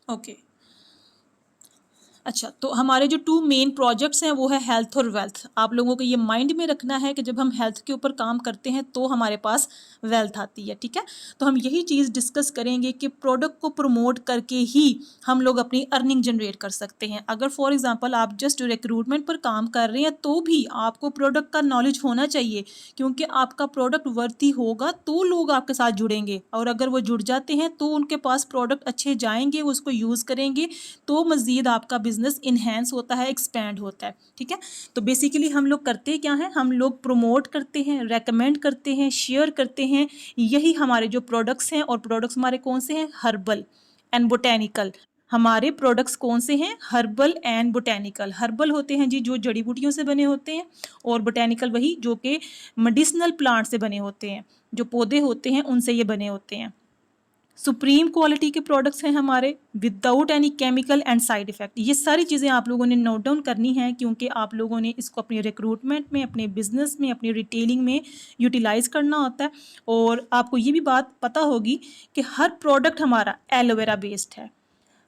Okay. अच्छा, तो हमारे जो 2 मेन प्रोजेक्ट्स हैं वो है हेल्थ और वेल्थ। आप लोगों को ये माइंड में रखना है कि जब हम हेल्थ के ऊपर काम करते हैं तो हमारे पास वेल्थ आती है, ठीक है? तो हम यही चीज़ डिस्कस करेंगे कि प्रोडक्ट को प्रमोट करके ही हम लोग अपनी अर्निंग जनरेट कर सकते हैं। अगर फॉर एग्ज़ाम्पल आप जस्ट रिक्रूटमेंट पर काम कर रहे हैं तो भी आपको प्रोडक्ट का नॉलेज होना चाहिए, क्योंकि आपका प्रोडक्ट वर्थी होगा तो लोग आपके साथ जुड़ेंगे, और अगर वो जुड़ जाते हैं तो उनके पास प्रोडक्ट अच्छे जाएँगे, वो उसको यूज़ करेंगे, तो मज़ीद आपका बिज़नेस इन्हेंस होता है, एक्सपैंड होता है, ठीक है? तो बेसिकली हम लोग करते क्या हैं, हम लोग प्रमोट करते हैं, रेकमेंड करते हैं, शेयर करते हैं। यही हमारे जो प्रोडक्ट्स हैं, और प्रोडक्ट्स हमारे कौन से हैं, हर्बल एंड बोटेनिकल। हमारे प्रोडक्ट्स कौन से हैं, हर्बल एंड बोटेनिकल। हर्बल होते हैं जी जो जड़ी बूटियों से बने होते हैं, और बोटेनिकल वही जो कि मेडिसिनल प्लांट से बने होते हैं, जो पौधे होते हैं उनसे ये बने होते हैं। सुप्रीम क्वालिटी के प्रोडक्ट्स हैं हमारे, without any chemical and side effect. ये सारी चीज़ें आप लोगों ने नोट डाउन करनी है, क्योंकि आप लोगों ने इसको अपने रिक्रूटमेंट में, अपने बिजनेस में, अपनी रिटेलिंग में यूटिलाइज करना होता है। और आपको ये भी बात पता होगी कि हर प्रोडक्ट हमारा एलोवेरा बेस्ड है।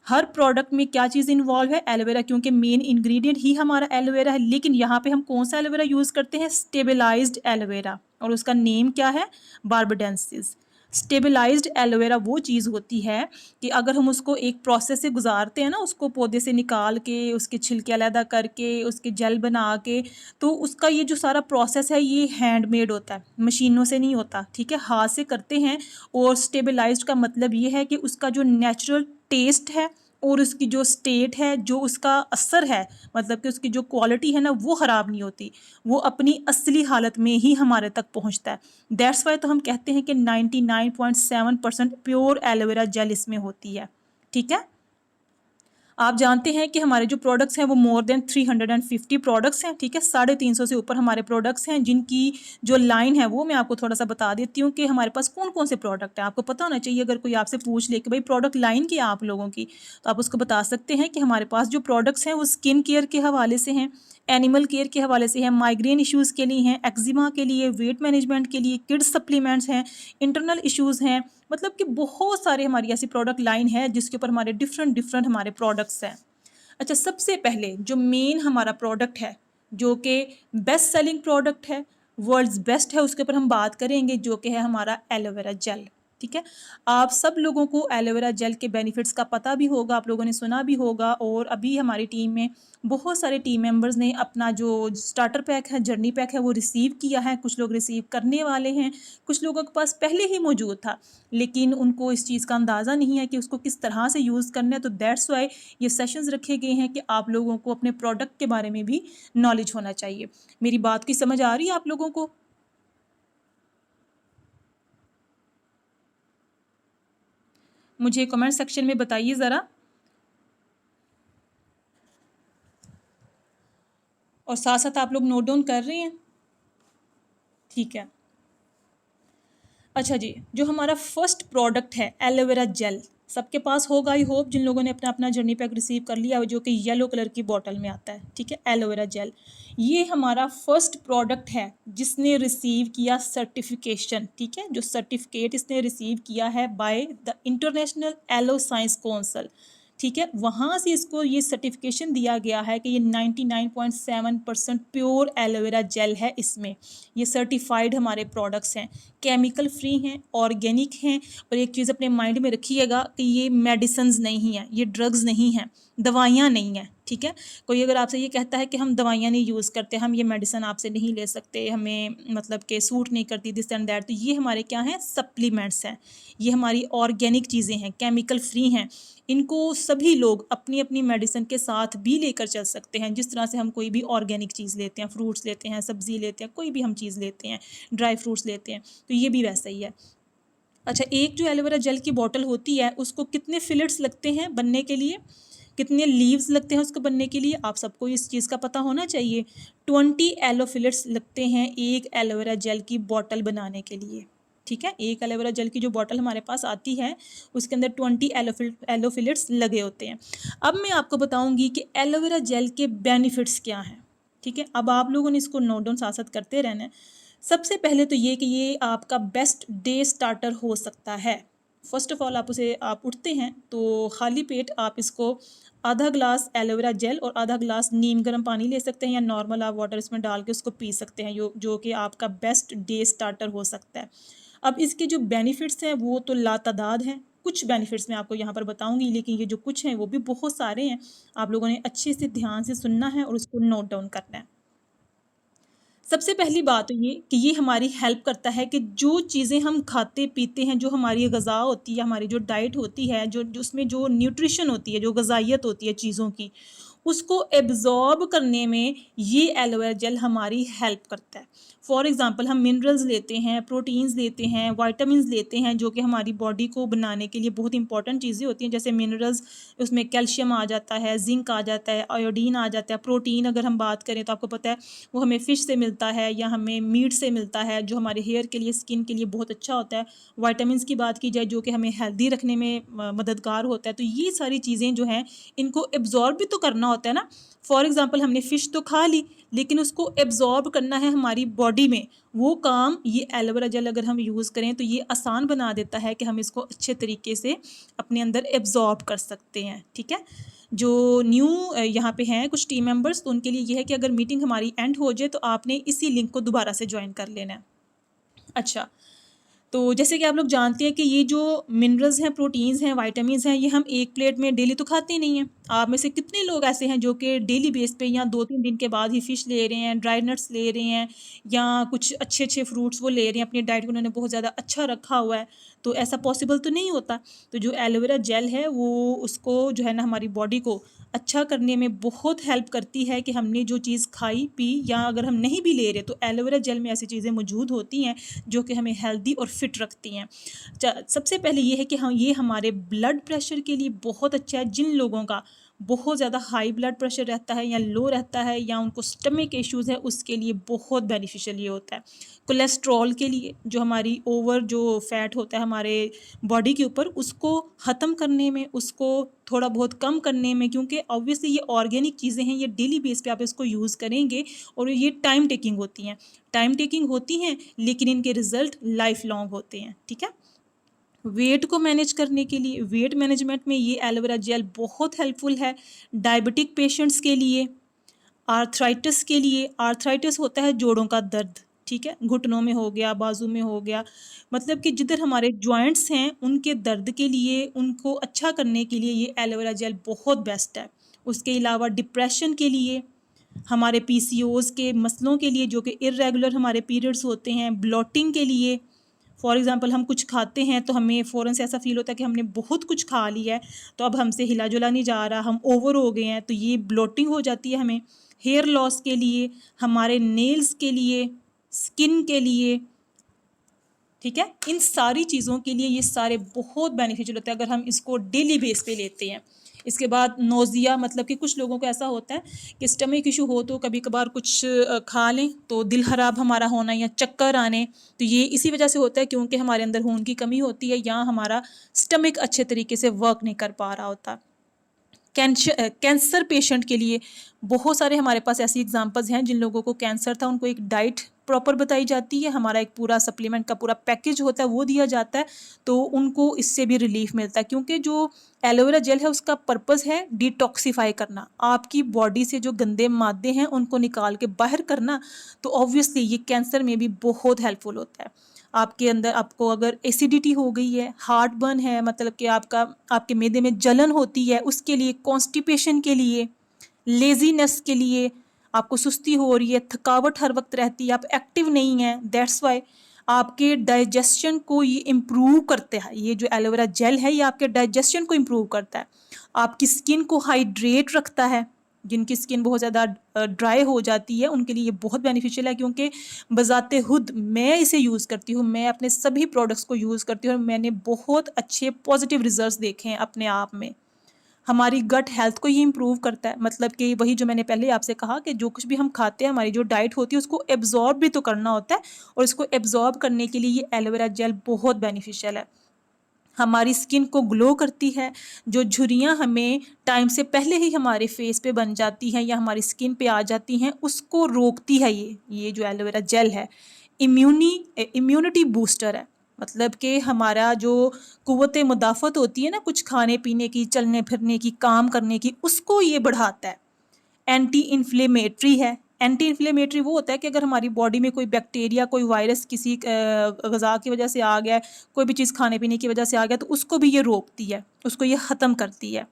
हर प्रोडक्ट में क्या चीज़ इन्वॉल्व है, एलोवेरा, क्योंकि मेन इंग्रेडिएंट ही हमारा एलोवेरा है। लेकिन यहाँ पे हम कौन सा एलोवेरा यूज़ करते हैं, स्टेबलाइज्ड एलोवेरा, और उसका नेम क्या है, बारबाडेंसिस। स्टेबलाइज्ड एलोवेरा वो चीज़ होती है कि अगर हम उसको एक प्रोसेस से गुजारते हैं ना, उसको पौधे से निकाल के, उसके छिलके अलग करके, उसके जेल बना के, तो उसका ये जो सारा प्रोसेस है ये हैंडमेड होता है, मशीनों से नहीं होता, ठीक है, हाथ से करते हैं। और स्टेबलाइज्ड का मतलब ये है कि उसका जो नेचुरल टेस्ट है और उसकी जो स्टेट है, जो उसका असर है, मतलब कि उसकी जो क्वालिटी है ना, वो ख़राब नहीं होती, वो अपनी असली हालत में ही हमारे तक पहुंचता है। दैट्स वाई तो हम कहते हैं कि 99.7% प्योर एलोवेरा जेल इसमें होती है, ठीक है? आप जानते हैं कि हमारे जो प्रोडक्ट्स हैं वो मोर देन 350 प्रोडक्ट्स हैं, ठीक है? 350 से ऊपर हमारे प्रोडक्ट्स हैं, जिनकी जो लाइन है वो मैं आपको थोड़ा सा बता देती हूँ कि हमारे पास कौन कौन से प्रोडक्ट हैं। आपको पता होना चाहिए, अगर कोई आपसे पूछ ले कि भाई प्रोडक्ट लाइन क्या है आप लोगों की, तो आप उसको बता सकते हैं कि हमारे पास जो प्रोडक्ट्स हैं वो स्किन केयर के हवाले से हैं, एनिमल केयर के हवाले से हैं, माइग्रेन इश्यूज़ के लिए हैं, एक्जिमा के लिए, वेट मैनेजमेंट के लिए, किड्स सप्लीमेंट्स हैं, इंटरनल इश्यूज़ हैं। मतलब कि बहुत सारे हमारी ऐसी प्रोडक्ट लाइन है जिसके ऊपर हमारे डिफरेंट डिफरेंट हमारे प्रोडक्ट्स हैं। अच्छा, सबसे पहले जो मेन हमारा प्रोडक्ट है, जो कि बेस्ट सेलिंग प्रोडक्ट है, वर्ल्ड्स बेस्ट है, उसके ऊपर हम बात करेंगे, जो कि है हमारा एलोवेरा जेल, ठीक है? आप सब लोगों को एलोवेरा जेल के बेनिफिट्स का पता भी होगा, आप लोगों ने सुना भी होगा, और अभी हमारी टीम में बहुत सारे टीम मेंबर्स ने अपना जो स्टार्टर पैक है, जर्नी पैक है, वो रिसीव किया है। कुछ लोग रिसीव करने वाले हैं, कुछ लोगों के पास पहले ही मौजूद था, लेकिन उनको इस चीज़ का अंदाज़ा नहीं है कि उसको किस तरह से यूज़ करना है। तो दैट्स वाई ये सेशंस रखे गए हैं कि आप लोगों को अपने प्रोडक्ट के बारे में भी नॉलेज होना चाहिए। मेरी बात की समझ आ रही है आप लोगों को? मुझे कमेंट सेक्शन में बताइए ज़रा, और साथ साथ आप लोग नोट डाउन कर रहे हैं, ठीक है? अच्छा जी, जो हमारा फर्स्ट प्रोडक्ट है एलोवेरा जेल, सबके पास होगा आई होप, जिन लोगों ने अपना अपना जर्नी पैक रिसीव कर लिया, जो कि येलो कलर की बॉटल में आता है, ठीक है, एलोवेरा जेल। ये हमारा फर्स्ट प्रोडक्ट है जिसने रिसीव किया सर्टिफिकेशन, ठीक है, जो सर्टिफिकेट इसने रिसीव किया है बाय द इंटरनेशनल एलो साइंस काउंसिल, ठीक है, वहाँ से इसको ये सर्टिफिकेशन दिया गया है कि ये 99.7% प्योर एलोवेरा जेल है इसमें। ये सर्टिफाइड हमारे प्रोडक्ट्स हैं, केमिकल फ्री हैं, ऑर्गेनिक हैं। और एक चीज़ अपने माइंड में रखिएगा कि ये मेडिसिन्स नहीं हैं, ये ड्रग्स नहीं हैं, दवाइयाँ नहीं हैं, ठीक है? कोई अगर आपसे ये कहता है कि हम दवाइयाँ नहीं यूज़ करते, हम ये मेडिसिन आपसे नहीं ले सकते, हमें मतलब कि सूट नहीं करती दिस एंड दैट, तो ये हमारे क्या हैं, सप्लीमेंट्स हैं। ये हमारी ऑर्गेनिक चीज़ें हैं, केमिकल फ्री हैं। इनको सभी लोग अपनी अपनी मेडिसिन के साथ भी लेकर चल सकते हैं। जिस तरह से हम कोई भी ऑर्गेनिक चीज़ लेते हैं, फ्रूट्स लेते हैं, सब्ज़ी लेते हैं, कोई भी हम चीज़ लेते हैं, ड्राई फ्रूट्स लेते हैं, तो ये भी वैसा ही है। अच्छा, एक जो एलोवेरा जेल की बॉटल होती है उसको कितने फिलेट्स लगते हैं बनने के लिए, कितने लीव्स लगते हैं उसको बनने के लिए, आप सबको इस चीज़ का पता होना चाहिए। 20 एलो फिलेट्स लगते हैं एक एलोवेरा जेल की बॉटल बनाने के लिए, ठीक है? एक एलोवेरा जेल की जो बॉटल हमारे पास आती है उसके अंदर 20 एलो फिलेट्स लगे होते हैं। अब मैं आपको बताऊंगी कि एलोवेरा जेल के बेनिफिट्स क्या हैं, ठीक है? अब आप लोगों ने इसको नोट डाउन साथ साथ करते रहना है। सबसे पहले तो ये कि ये आपका बेस्ट डे स्टार्टर हो सकता है, फर्स्ट ऑफ ऑल आप उठते हैं तो खाली पेट आप इसको आधा ग्लास एलोवेरा जेल और आधा ग्लास नीम गर्म पानी ले सकते हैं, या नॉर्मल आप वाटर इसमें डाल के उसको पी सकते हैं, जो कि आपका बेस्ट डे स्टार्टर हो सकता है। अब इसके जो बेनिफिट्स हैं वो तो लातादाद हैं। कुछ बेनिफिट्स मैं आपको यहाँ पर बताऊंगी, लेकिन ये जो कुछ हैं वो भी बहुत सारे हैं। आप लोगों ने अच्छे से ध्यान से सुनना है और उसको नोट डाउन करना है। सबसे पहली बात तो ये कि ये हमारी हेल्प करता है कि जो चीज़ें हम खाते पीते हैं, जो हमारी ग़िज़ा होती है, हमारी जो डाइट होती है, जो उसमें जो न्यूट्रिशन होती है, जो ग़िज़ाइयत होती है चीज़ों की, उसको एब्ज़ॉर्ब करने में ये एलोवेरा जेल हमारी हेल्प करता है। फॉर एग्ज़ाम्पल हम मिनरल्स लेते हैं, प्रोटीन्स लेते हैं, विटामिन्स लेते हैं, जो कि हमारी बॉडी को बनाने के लिए बहुत इंपॉर्टेंट चीज़ें होती हैं। जैसे मिनरल्स, उसमें कैल्शियम आ जाता है, ज़िंक आ जाता है, आयोडीन आ जाता है। प्रोटीन अगर हम बात करें तो आपको पता है वो हमें फ़िश से मिलता है या हमें मीट से मिलता है, जो हमारे हेयर के लिए, स्किन के लिए बहुत अच्छा होता है। विटामिन्स की बात की जाए जो कि हमें हेल्दी रखने में मददगार होता है। तो ये सारी चीज़ें जो हैं इनको एब्ज़ॉर्ब भी तो करना होता है ना। फॉर एग्ज़ाम्पल हमने फ़िश तो खा ली, लेकिन उसको एब्ज़ॉर्ब करना है हमारी बॉडी में। वो काम ये एलोवेरा जेल अगर हम यूज़ करें तो ये आसान बना देता है कि हम इसको अच्छे तरीके से अपने अंदर एब्ज़ॉर्ब कर सकते हैं, ठीक है। जो न्यू यहाँ पे हैं कुछ टीम मेंबर्स, तो उनके लिए ये है कि अगर मीटिंग हमारी एंड हो जाए तो आपने इसी लिंक को दोबारा से ज्वाइन कर लेना है। अच्छा, तो जैसे कि आप लोग जानते हैं कि ये जो मिनरल्स हैं, प्रोटीन्स हैं, विटामिन्स हैं, ये हम एक प्लेट में डेली तो खाते नहीं हैं। आप में से कितने लोग ऐसे हैं जो कि डेली बेस पे या 2-3 दिन के बाद ही फ़िश ले रहे हैं, ड्राई नट्स ले रहे हैं, या कुछ अच्छे-अच्छे फ्रूट्स वो ले रहे हैं, अपनी डाइट को उन्होंने बहुत ज़्यादा अच्छा रखा हुआ है। तो ऐसा पॉसिबल तो नहीं होता। तो जो एलोवेरा जेल है वो उसको जो है ना हमारी बॉडी को अच्छा करने में बहुत हेल्प करती है कि हमने जो चीज़ खाई, पी, या अगर हम नहीं भी ले रहे तो एलोवेरा जेल में ऐसी चीज़ें मौजूद होती हैं जो कि हमें हेल्दी और फिट रखती हैं। सबसे पहले ये है कि हम ये हमारे ब्लड प्रेशर के लिए बहुत अच्छा है। जिन लोगों का बहुत ज़्यादा हाई ब्लड प्रेशर रहता है या लो रहता है या उनको स्टमक इश्यूज़ है, उसके लिए बहुत बेनिफिशियल ये होता है। कोलेस्ट्रॉल के लिए, जो हमारी ओवर जो फैट होता है हमारे बॉडी के ऊपर, उसको ख़त्म करने में, उसको थोड़ा बहुत कम करने में, क्योंकि ऑब्वियसली ये ऑर्गेनिक चीज़ें हैं, ये डेली बेस पे आप इसको यूज़ करेंगे और ये टाइम टेकिंग होती हैं, लेकिन इनके रिज़ल्ट लाइफ लॉन्ग होते हैं, ठीक है। वेट को मैनेज करने के लिए, वेट मैनेजमेंट में ये एलोवेरा जेल बहुत हेल्पफुल है। डायबिटिक पेशेंट्स के लिए, आर्थराइटिस के लिए, आर्थराइटिस होता है जोड़ों का दर्द, ठीक है, घुटनों में हो गया, बाजू में हो गया, मतलब कि जिधर हमारे जॉइंट्स हैं उनके दर्द के लिए, उनको अच्छा करने के लिए ये एलोवेरा जेल बहुत बेस्ट है। उसके अलावा डिप्रेशन के लिए, हमारे पीसीओज़ के मसलों के लिए, जो कि इर्रेगुलर हमारे पीरियड्स होते हैं, ब्लॉटिंग के लिए। फॉर एग्ज़ाम्पल हम कुछ खाते हैं तो हमें फ़ौरन से ऐसा फ़ील होता है कि हमने बहुत कुछ खा लिया है, तो अब हमसे हिला-जुला नहीं जा रहा, हम ओवर हो गए हैं, तो ये ब्लोटिंग हो जाती है हमें। हेयर लॉस के लिए, हमारे नेल्स के लिए, स्किन के लिए, ठीक है, इन सारी चीज़ों के लिए ये सारे बहुत बेनिफिशियल होते हैं अगर हम इसको डेली बेस पे लेते हैं। इसके बाद नोज़िया, मतलब कि कुछ लोगों को ऐसा होता है कि स्टमक इशू हो तो कभी कभार कुछ खा लें तो दिल खराब हमारा होना या चक्कर आने, तो ये इसी वजह से होता है क्योंकि हमारे अंदर खून की कमी होती है या हमारा स्टमक अच्छे तरीके से वर्क नहीं कर पा रहा होता। कैंसर पेशेंट के लिए बहुत सारे हमारे पास ऐसी एग्जांपल्स हैं जिन लोगों को कैंसर था, उनको एक डाइट प्रॉपर बताई जाती है, हमारा एक पूरा सप्लीमेंट का पूरा पैकेज होता है वो दिया जाता है, तो उनको इससे भी रिलीफ मिलता है। क्योंकि जो एलोवेरा जेल है उसका पर्पस है डिटॉक्सिफाई करना, आपकी बॉडी से जो गंदे मादे हैं उनको निकाल के बाहर करना, तो ऑब्वियसली ये कैंसर में भी बहुत हेल्पफुल होता है। आपके अंदर, आपको अगर एसिडिटी हो गई है, हार्ट बर्न है, मतलब कि आपके मैदे में जलन होती है, उसके लिए, कॉन्स्टिपेशन के लिए, लेजीनेस के लिए, आपको सुस्ती हो रही है, थकावट हर वक्त रहती है, आप एक्टिव नहीं हैं, दैट्स वाई आपके डाइजेशन को ये इम्प्रूव करता है। ये जो एलोवेरा जेल है ये आपके डाइजेशन को इम्प्रूव करता है, आपकी स्किन को हाइड्रेट रखता है। जिनकी स्किन बहुत ज़्यादा ड्राई हो जाती है उनके लिए ये बहुत बेनिफिशियल है, क्योंकि बज़ाते खुद मैं इसे यूज़ करती हूँ, मैं अपने सभी प्रोडक्ट्स को यूज़ करती हूँ और मैंने बहुत अच्छे पॉजिटिव रिजल्ट्स देखे हैं अपने आप में। हमारी गट हेल्थ को ये इम्प्रूव करता है, मतलब कि वही जो मैंने पहले आपसे कहा कि जो कुछ भी हम खाते हैं, हमारी जो डाइट होती है उसको एब्जॉर्ब भी तो करना होता है, और इसको एब्जॉर्ब करने के लिए ये एलोवेरा जेल बहुत बेनिफिशियल है। हमारी स्किन को ग्लो करती है, जो झुर्रियाँ हमें टाइम से पहले ही हमारे फेस पे बन जाती हैं या हमारी स्किन पे आ जाती हैं, उसको रोकती है ये जो एलोवेरा जेल है। इम्यूनिटी बूस्टर है, मतलब कि हमारा जो कुव्वत मुदाफ़त होती है ना, कुछ खाने पीने की, चलने फिरने की, काम करने की, उसको ये बढ़ाता है। एंटी इन्फ्लेमेटरी है। एंटी इन्फ्लेमेटरी वो होता है कि अगर हमारी बॉडी में कोई बैक्टीरिया, कोई वायरस किसी ग़िज़ा की वजह से आ गया है, कोई भी चीज़ खाने पीने की वजह से आ गया, तो उसको भी ये रोकती है, उसको ये ख़त्म करती है।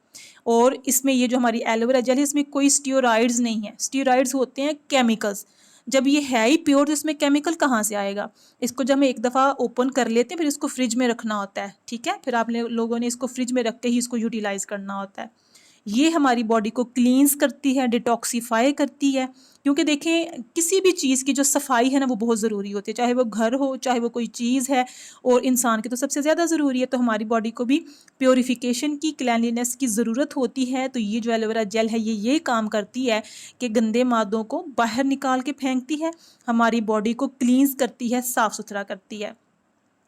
और इसमें ये जो हमारी एलोवेरा जेल है, इसमें कोई स्टेरॉइड्स नहीं है। स्टेरॉइड्स होते हैं केमिकल्स। जब ये है ही प्योर, तो इसमें केमिकल कहाँ से आएगा? इसको जब हम एक दफ़ा ओपन कर लेते हैं, फिर इसको फ्रिज में रखना होता है, ठीक है? फिर आप लोगों ने इसको फ्रिज में रख के ही इसको यूटिलाइज़ करना होता है। ये हमारी बॉडी को क्लींस करती है, डिटॉक्सिफाई करती है। क्योंकि देखें, किसी भी चीज़ की जो सफाई है ना, वो बहुत ज़रूरी होती है, चाहे वो घर हो, चाहे वो कोई चीज़ है, और इंसान की तो सबसे ज़्यादा ज़रूरी है। तो हमारी बॉडी को भी प्योरिफिकेशन की, क्लैनलीनेस की ज़रूरत होती है। तो ये जो एलोवेरा जेल है, ये काम करती है कि गंदे मादों को बाहर निकाल के फेंकती है, हमारी बॉडी को क्लींस करती है, साफ़ सुथरा करती है।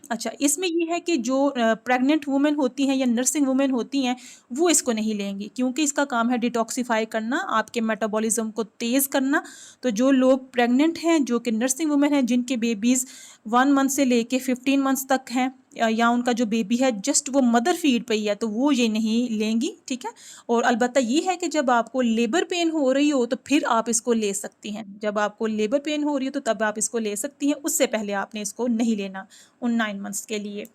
अच्छा, इसमें ये है कि जो प्रेग्नेंट वुमेन होती हैं या नर्सिंग वुमेन होती हैं, वो इसको नहीं लेंगी, क्योंकि इसका काम है डिटॉक्सिफाई करना, आपके मेटाबॉलिज्म को तेज़ करना। तो जो लोग प्रेग्नेंट हैं, जो कि नर्सिंग वुमेन हैं, जिनके बेबीज़ 1 मंथ से लेके 15 मंथ्स तक हैं, या उनका जो बेबी है जस्ट वो मदर फीड पे ही है, तो वो ये नहीं लेंगी, ठीक है? और अलबत्ता ये है कि जब आपको लेबर पेन हो रही हो, तो फिर आप इसको ले सकती हैं। जब आपको लेबर पेन हो रही हो, तो तब आप इसको ले सकती हैं, उससे पहले आपने इसको नहीं लेना उन 9 मंथ्स के लिए।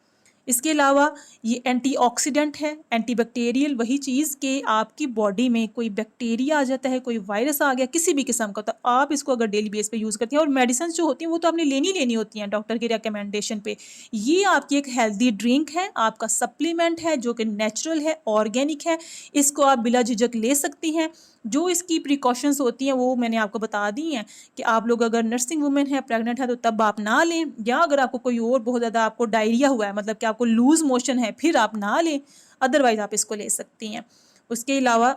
इसके अलावा ये एंटीऑक्सीडेंट है, एंटीबैक्टीरियल, वही चीज़ कि आपकी बॉडी में कोई बैक्टीरिया आ जाता है, कोई वायरस आ गया किसी भी किस्म का, तो आप इसको अगर डेली बेस पे यूज़ करती हैं, और मेडिसिन्स जो होती हैं वो तो आपने लेनी होती हैं डॉक्टर की रिकमेंडेशन पे। ये आपकी एक हेल्दी ड्रिंक है, आपका सप्लीमेंट है, जो कि नेचुरल है, ऑर्गेनिक है, इसको आप बिला झिझक ले सकती हैं। जो इसकी प्रिकॉशंस होती हैं वो मैंने आपको बता दी हैं, कि आप लोग अगर नर्सिंग वुमेन है, प्रेग्नेंट है, तो तब आप ना लें, या अगर आपको कोई और बहुत ज़्यादा आपको डायरिया हुआ है, मतलब कि आपको लूज़ मोशन है, फिर आप ना लें, अदरवाइज़ आप इसको ले सकती हैं। उसके अलावा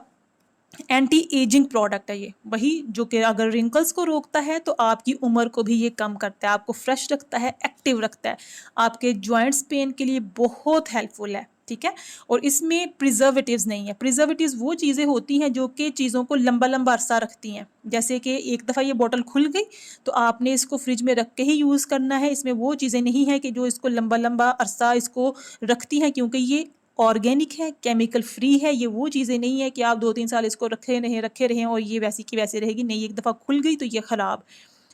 एंटी एजिंग प्रोडक्ट है ये, वही जो कि अगर रिंकल्स को रोकता है, तो आपकी उम्र को भी ये कम करता है, आपको फ्रेश रखता है, एक्टिव रखता है, आपके जॉइंट्स पेन के लिए बहुत हेल्पफुल है, ठीक है? और इसमें प्रिजर्वेटिव्स नहीं है। प्रिजर्वेटिव्स वो चीज़ें होती हैं जो कि चीज़ों को लंबा लंबा अरसा रखती हैं। जैसे कि एक दफ़ा ये बॉटल खुल गई, तो आपने इसको फ्रिज में रख के ही यूज़ करना है। इसमें वो चीज़ें नहीं है कि जो इसको लंबा लंबा अरसा इसको रखती हैं, क्योंकि ये ऑर्गेनिक है, केमिकल फ्री है। ये वो चीज़ें नहीं है कि आप 2-3 साल इसको रखे रहें और ये वैसी की वैसी रहेगी। नहीं, एक दफ़ा खुल गई तो ये ख़राब।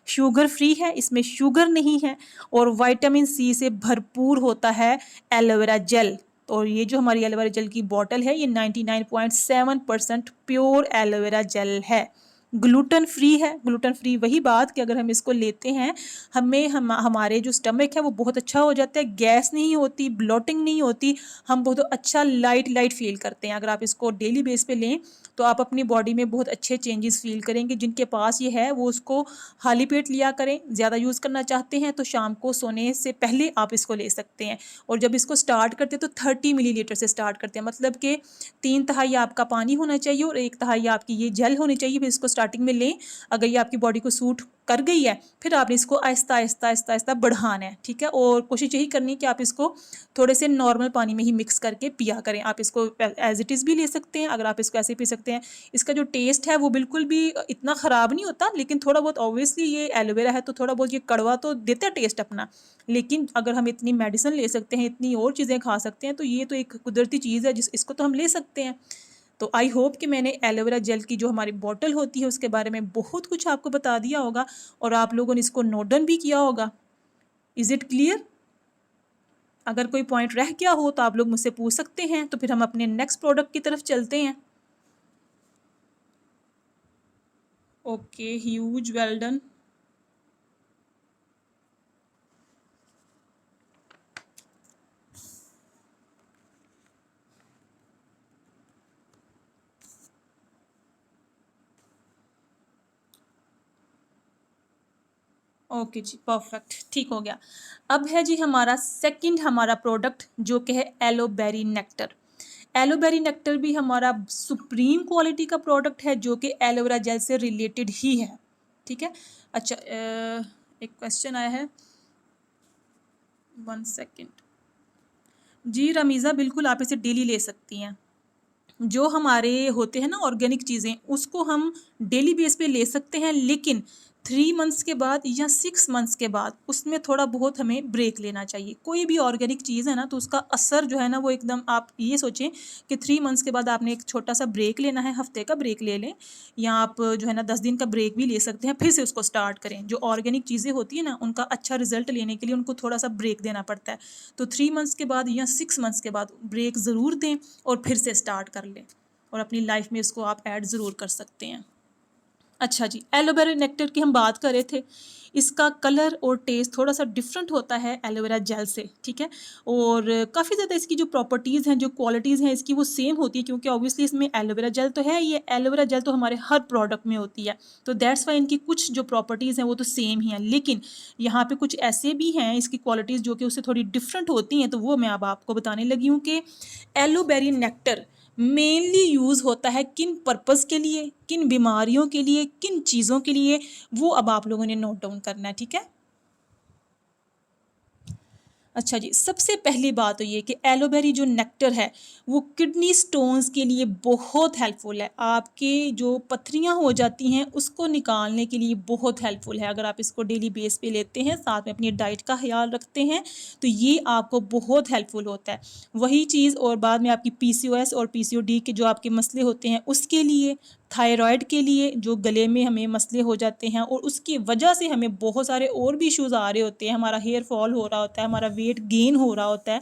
शुगर फ्री है, इसमें शुगर नहीं है, और विटामिन सी से भरपूर होता है एलोवेरा जेल। और ये जो हमारी एलोवेरा जेल की बॉटल है, ये 99.7% प्योर एलोवेरा जेल है। ग्लूटेन फ्री है। ग्लूटेन फ्री वही बात कि अगर हम इसको लेते हैं, हमारे जो स्टमक है वो बहुत अच्छा हो जाता है, गैस नहीं होती, ब्लोटिंग नहीं होती, हम बहुत अच्छा लाइट फील करते हैं। अगर आप इसको डेली बेस पे लें, तो आप अपनी बॉडी में बहुत अच्छे चेंजेस फील करेंगे। जिनके पास ये है वो उसको खाली पेट लिया करें। ज़्यादा यूज़ करना चाहते हैं तो शाम को सोने से पहले आप इसको ले सकते हैं। और जब इसको स्टार्ट करते हैं तो 30 मिलीलीटर से स्टार्ट करते हैं, मतलब कि 3/3 आपका पानी होना चाहिए और 1/3 आपकी ये जेल होनी चाहिए। फिर इसको स्टार्टिंग में लें, अगर ये आपकी बॉडी को सूट कर गई है, फिर आपने इसको आहिस्ता बढ़ाना है, ठीक है? और कोशिश यही करनी है कि आप इसको थोड़े से नॉर्मल पानी में ही मिक्स करके पिया करें। आप इसको एज इट इज़ भी ले सकते हैं, अगर आप इसको ऐसे पी सकते हैं। इसका जो टेस्ट है वो बिल्कुल भी इतना ख़राब नहीं होता, लेकिन थोड़ा बहुत ऑब्वियसली ये एलोवेरा है तो थोड़ा बहुत ये कड़वा तो देता है टेस्ट अपना। लेकिन अगर हम इतनी मेडिसिन ले सकते हैं, इतनी और चीज़ें खा सकते हैं, तो ये तो एक कुदरती चीज़ है इसको तो हम ले सकते हैं। तो आई होप कि मैंने एलोवेरा जेल की जो हमारी बॉटल होती है उसके बारे में बहुत कुछ आपको बता दिया होगा, और आप लोगों ने इसको नोट डाउन भी किया होगा। Is it clear? अगर कोई पॉइंट रह गया हो तो आप लोग मुझसे पूछ सकते हैं, तो फिर हम अपने नेक्स्ट प्रोडक्ट की तरफ चलते हैं। Okay, huge, well done. Okay जी, परफेक्ट, ठीक हो गया। अब है जी हमारा सेकंड हमारा प्रोडक्ट, जो कि है एलोबेरी नेक्टर। एलोबेरी नेक्टर भी हमारा सुप्रीम क्वालिटी का प्रोडक्ट है, जो कि एलोवेरा जेल से रिलेटेड ही है, ठीक है? अच्छा, एक क्वेश्चन आया है, 1 सेकेंड जी। रमीज़ा, बिल्कुल आप इसे डेली ले सकती हैं। जो हमारे होते हैं ना ऑर्गेनिक चीज़ें, उसको हम डेली बेस पे ले सकते हैं, लेकिन 3 मंथ्स के बाद या 6 मंथ्स के बाद उसमें थोड़ा बहुत हमें ब्रेक लेना चाहिए। कोई भी ऑर्गेनिक चीज़ है ना तो उसका असर जो है ना वो एकदम, आप ये सोचें कि 3 मंथ्स के बाद आपने एक छोटा सा ब्रेक लेना है, हफ्ते का ब्रेक ले लें, या आप जो है ना 10 दिन का ब्रेक भी ले सकते हैं, फिर से उसको स्टार्ट करें। जो ऑर्गेनिक चीज़ें होती है ना उनका अच्छा रिजल्ट लेने के लिए उनको थोड़ा सा ब्रेक देना पड़ता है। तो 3 मंथ्स के बाद या 6 मंथ्स के बाद ब्रेक ज़रूर दें और फिर से स्टार्ट कर लें, और अपनी लाइफ में इसको आप ऐड ज़रूर कर सकते हैं। अच्छा जी, एलोवेरा नेक्टर की हम बात कर रहे थे। इसका कलर और टेस्ट थोड़ा सा डिफरेंट होता है एलोवेरा जेल से, ठीक है। और काफ़ी ज़्यादा इसकी जो प्रॉपर्टीज़ हैं, जो क्वालिटीज़ हैं इसकी, वो सेम होती है, क्योंकि ऑब्वियसली इसमें एलोवेरा जेल तो है, ये एलोवेरा जेल तो हमारे हर प्रोडक्ट में होती है, तो दैट्स वाई इनकी कुछ जो प्रॉपर्टीज़ हैं वो तो सेम ही हैं। लेकिन यहाँ पे कुछ ऐसे भी हैं इसकी क्वालिटीज़ जो कि उससे थोड़ी डिफरेंट होती हैं, तो वो मैं अब आपको बताने लगी हूँ कि एलोबेरी नेक्टर मेनली यूज़ होता है किन पर्पज़ के लिए, किन बीमारियों के लिए, किन चीज़ों के लिए, वो अब आप लोगों ने नोट डाउन करना है, ठीक है। अच्छा जी, सबसे पहली बात तो ये कि एलोवेरी जो नेक्टर है वो किडनी स्टोन्स के लिए बहुत हेल्पफुल है। आपके जो पथरियाँ हो जाती हैं उसको निकालने के लिए बहुत हेल्पफुल है। अगर आप इसको डेली बेस पे लेते हैं, साथ में अपनी डाइट का ख्याल रखते हैं, तो ये आपको बहुत हेल्पफुल होता है। वही चीज़ और बाद में आपकी पीसीओएस और पीसीओडी के जो आपके मसले होते हैं उसके लिए, थायराइड के लिए, जो गले में हमें मसले हो जाते हैं और उसकी वजह से हमें बहुत सारे और भी इश्यूज़ आ रहे होते हैं, हमारा हेयर फॉल हो रहा होता है, हमारा वेट गेन हो रहा होता है,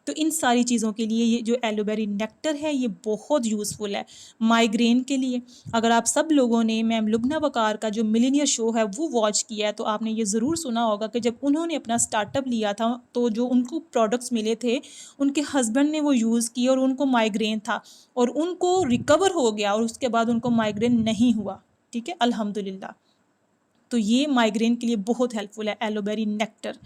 तो इन सारी चीज़ों के लिए ये जो एलोवेरी नेक्टर है ये बहुत यूज़फुल है। माइग्रेन के लिए, अगर आप सब लोगों ने मैम लुब्ना वकार का जो मिलीनियर शो है वो वॉच किया है तो आपने ये ज़रूर सुना होगा कि जब उन्होंने अपना स्टार्टअप लिया था तो जो उनको प्रोडक्ट्स मिले थे, उनके हस्बैंड ने वो यूज़ किए और उनको माइग्रेन था और उनको रिकवर हो गया और उसके बाद उनको माइग्रेन नहीं हुआ, ठीक है, अल्हम्दुलिल्लाह। तो ये माइग्रेन के लिए बहुत हेल्पफुल है एलोवेरी नेक्टर।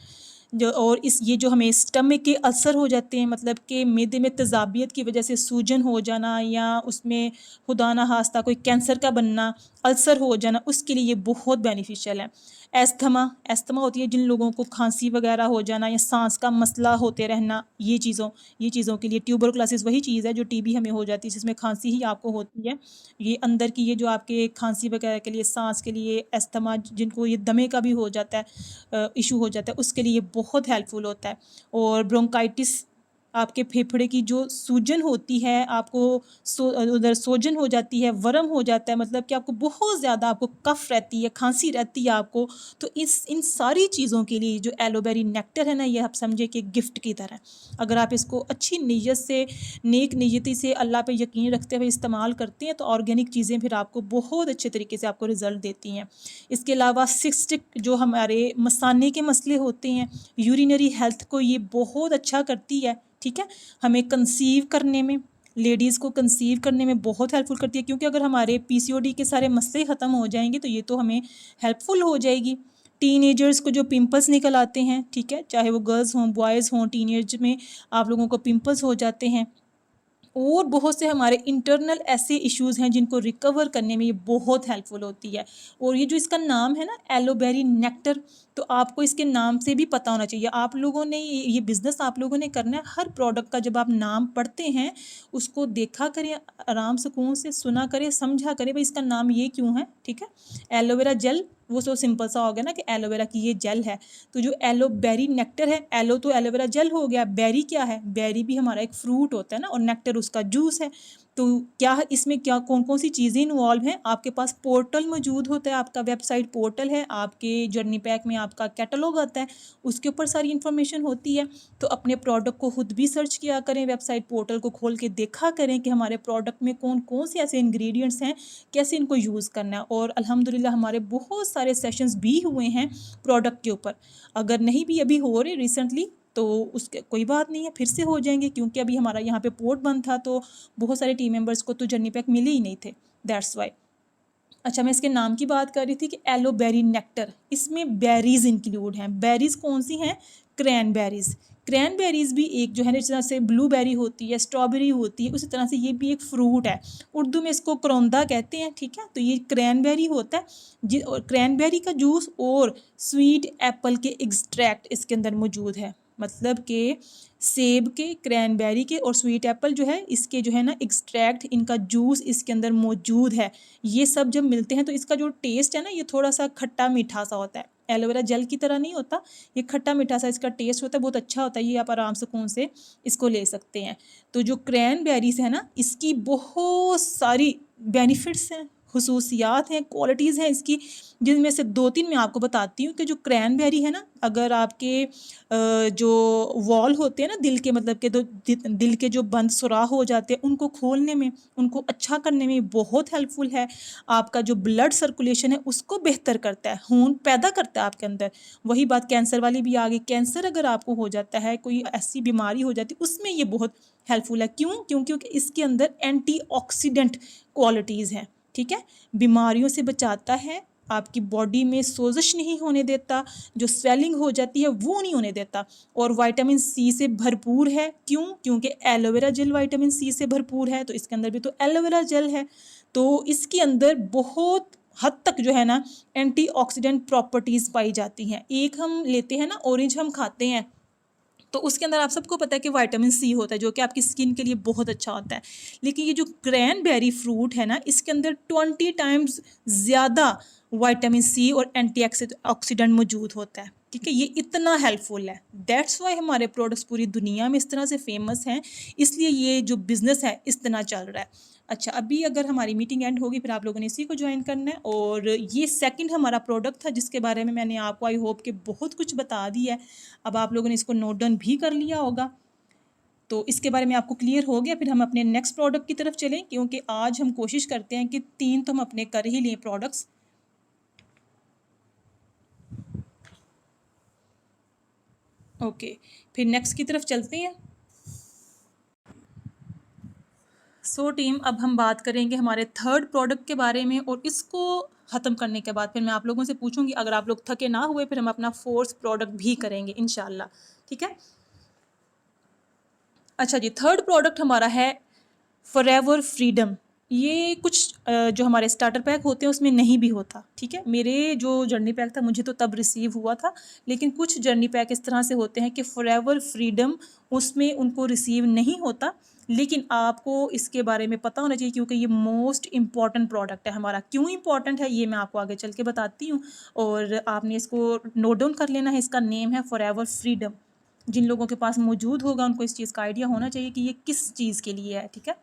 जो और इस ये जो हमें स्टमक के अल्सर हो जाते हैं, मतलब कि मैदे में तेज़ाबियत की वजह से सूजन हो जाना या उसमें खुदा ना खास्ता कोई कैंसर का बनना, अल्सर हो जाना, उसके लिए ये बहुत बेनिफिशियल है। एस्थमा होती है जिन लोगों को खांसी वगैरह हो जाना या सांस का मसला होते रहना, ये चीज़ों के लिए। ट्यूबरकुलोसिस वही चीज़ है जो टीबी हमें हो जाती है, जिसमें खांसी ही आपको होती है। ये अंदर की ये जो आपके खांसी वगैरह के लिए, सांस के लिए, एस्थमा जिनको ये दमे का भी हो जाता है, इशू हो जाता है, उसके लिए ये बहुत हेल्पफुल होता है। और ब्रोंकाइटिस, आपके फेफड़े की जो सूजन होती है, आपको उधर सोजन हो जाती है, वर्म हो जाता है, मतलब कि आपको बहुत ज़्यादा आपको कफ रहती है, खांसी रहती है आपको, तो इन सारी चीज़ों के लिए जो एलोवेरी नेक्टर है ना, ये आप समझे कि गिफ्ट की तरह। अगर आप इसको अच्छी नीयत से, नेक नीयती से, अल्लाह पे यकीन रखते हुए इस्तेमाल करते हैं तो ऑर्गेनिक चीज़ें फिर आपको बहुत अच्छे तरीके से आपको रिज़ल्ट देती हैं। इसके अलावा सिस्टिक जो हमारे मसाने के मसले होते हैं, यूरिनरी हेल्थ को ये बहुत अच्छा करती है, ठीक है। हमें कंसीव करने में, लेडीज़ को कंसीव करने में बहुत हेल्पफुल करती है, क्योंकि अगर हमारे पीसीओडी के सारे मसले ख़त्म हो जाएंगे तो ये तो हमें हेल्पफुल हो जाएगी। टीनेजर्स को जो पिंपल्स निकल आते हैं, ठीक है, चाहे वो गर्ल्स हों बॉयज़ हों, टीनेज में आप लोगों को पिंपल्स हो जाते हैं, और बहुत से हमारे इंटरनल ऐसे इश्यूज़ हैं जिनको रिकवर करने में ये बहुत हेल्पफुल होती है। और ये जो इसका नाम है ना एलोवेरी नेक्टर, तो आपको इसके नाम से भी पता होना चाहिए। आप लोगों ने ये बिज़नेस आप लोगों ने करना है, हर प्रोडक्ट का जब आप नाम पढ़ते हैं उसको देखा करें, आराम सुकून से सुना करें, समझा करें भाई इसका नाम ये क्यों है, ठीक है। एलोवेरा जेल, वो तो सिंपल सा हो गया ना कि एलोवेरा की ये जेल है। तो जो एलोबेरी नेक्टर है, एलो तो एलोवेरा जेल हो गया, बेरी क्या है, बेरी भी हमारा एक फ्रूट होता है ना, और नेक्टर उसका जूस है। तो क्या है इसमें, क्या कौन कौन सी चीज़ें इन्वॉल्व हैं, आपके पास पोर्टल मौजूद होता है, आपका वेबसाइट पोर्टल है, आपके जर्नी पैक में आपका कैटलॉग आता है, उसके ऊपर सारी इन्फॉर्मेशन होती है। तो अपने प्रोडक्ट को खुद भी सर्च किया करें, वेबसाइट पोर्टल को खोल के देखा करें कि हमारे प्रोडक्ट में कौन कौन से ऐसे इंग्रेडिएंट्स हैं, कैसे इनको यूज़ करना है। और अल्हम्दुलिल्लाह हमारे बहुत सारे सेशंस भी हुए हैं प्रोडक्ट के ऊपर। अगर नहीं भी अभी हो रहे रिसेंटली तो उसके कोई बात नहीं है, फिर से हो जाएंगे, क्योंकि अभी हमारा यहाँ पे पोर्ट बंद था तो बहुत सारे टीम मेंबर्स को तो जर्नी पैक मिले ही नहीं थे, दैट्स वाई। अच्छा, मैं इसके नाम की बात कर रही थी कि एलोबेरी नेक्टर, इसमें बेरीज इंक्लूड हैं। बेरीज कौन सी हैं, क्रैनबेरीज। क्रैनबेरीज भी एक जो है ना, जिस तरह से ब्लूबेरी होती है, स्ट्रॉबेरी होती है, उसी तरह से ये भी एक फ्रूट है। उर्दू में इसको करौंदा कहते हैं, ठीक है। तो ये क्रैनबेरी होता है, क्रैनबेरी का जूस और स्वीट एप्पल के एक्सट्रैक्ट इसके अंदर मौजूद है। मतलब कि सेब के, क्रैनबेरी के और स्वीट एप्पल जो है इसके जो है ना एक्सट्रैक्ट, इनका जूस इसके अंदर मौजूद है। ये सब जब मिलते हैं तो इसका जो टेस्ट है ना ये थोड़ा सा खट्टा मीठा सा होता है, एलोवेरा जेल की तरह नहीं होता, ये खट्टा मीठा सा इसका टेस्ट होता है, बहुत अच्छा होता है। ये आप आराम सुकून से इसको ले सकते हैं। तो जो क्रैनबेरीज है ना इसकी बहुत सारी बेनिफिट्स हैं, खसूसियात हैं, क्वालिटीज़ हैं इसकी, जिनमें से 2-3 मैं आपको बताती हूँ। कि जो क्रैनबेरी है ना, अगर आपके जो वॉल होते हैं ना दिल के, मतलब कि दिल के जो बंद सुराख हो जाते हैं उनको खोलने में, उनको अच्छा करने में बहुत हेल्पफुल है। आपका जो ब्लड सर्कुलेशन है उसको बेहतर करता है, खून पैदा करता है आपके अंदर। वही बात कैंसर वाली भी आ गई, कैंसर अगर आपको हो जाता है, कोई ऐसी बीमारी हो जाती है, उसमें ये बहुत हेल्पफुल है। क्यों? क्योंकि इसके अंदर एंटीऑक्सीडेंट क्वालिटीज़ हैं, ठीक है। बीमारियों से बचाता है, आपकी बॉडी में सोजिश नहीं होने देता, जो स्वेलिंग हो जाती है वो नहीं होने देता, और विटामिन सी से भरपूर है। क्यों? क्योंकि एलोवेरा जेल विटामिन सी से भरपूर है, तो इसके अंदर भी तो एलोवेरा जेल है। तो इसके अंदर बहुत हद तक जो है ना एंटीऑक्सीडेंट प्रॉपर्टीज़ पाई जाती हैं। एक हम लेते हैं ना ऑरेंज, हम खाते हैं तो उसके अंदर आप सबको पता है कि विटामिन सी होता है, जो कि आपकी स्किन के लिए बहुत अच्छा होता है। लेकिन ये जो क्रैनबेरी फ्रूट है ना इसके अंदर 20 टाइम्स ज़्यादा विटामिन सी और एंटी ऑक्सीडेंट मौजूद होता है, ठीक है। ये इतना हेल्पफुल है, दैट्स वाई हमारे प्रोडक्ट्स पूरी दुनिया में इस तरह से फेमस हैं, इसलिए ये जो बिज़नेस है इस तरह चल रहा है। अच्छा, अभी अगर हमारी मीटिंग एंड होगी फिर आप लोगों ने इसी को ज्वाइन करना है। और ये सेकंड हमारा प्रोडक्ट था जिसके बारे में मैंने आपको आई होप कि बहुत कुछ बता दिया है। अब आप लोगों ने इसको नोट डाउन भी कर लिया होगा, तो इसके बारे में आपको क्लियर हो गया। फिर हम अपने नेक्स्ट प्रोडक्ट की तरफ चलें, क्योंकि आज हम कोशिश करते हैं कि 3 तो हम अपने कर ही लें प्रोडक्ट्स। ओके, फिर नेक्स्ट की तरफ चलते हैं। सो टीम, अब हम बात करेंगे हमारे थर्ड प्रोडक्ट के बारे में, और इसको ख़त्म करने के बाद फिर मैं आप लोगों से पूछूंगी, अगर आप लोग थके ना हुए फिर हम अपना फोर्थ प्रोडक्ट भी करेंगे इंशाल्लाह, ठीक है। अच्छा जी, थर्ड प्रोडक्ट हमारा है फॉरएवर फ्रीडम। ये कुछ जो हमारे स्टार्टर पैक होते हैं उसमें नहीं भी होता, ठीक है। मेरे जो जर्नी पैक था मुझे तो तब रिसीव हुआ था, लेकिन कुछ जर्नी पैक इस तरह से होते हैं कि फॉरएवर फ्रीडम उसमें उनको रिसीव नहीं होता। लेकिन आपको इसके बारे में पता होना चाहिए, क्योंकि ये मोस्ट इम्पॉर्टेंट प्रोडक्ट है हमारा। क्यों इम्पॉर्टेंट है ये मैं आपको आगे चल के बताती हूँ, और आपने इसको नोट डाउन कर लेना है। इसका नेम है फॉरएवर फ्रीडम। जिन लोगों के पास मौजूद होगा उनको इस चीज़ का आइडिया होना चाहिए कि ये किस चीज़ के लिए है, ठीक है।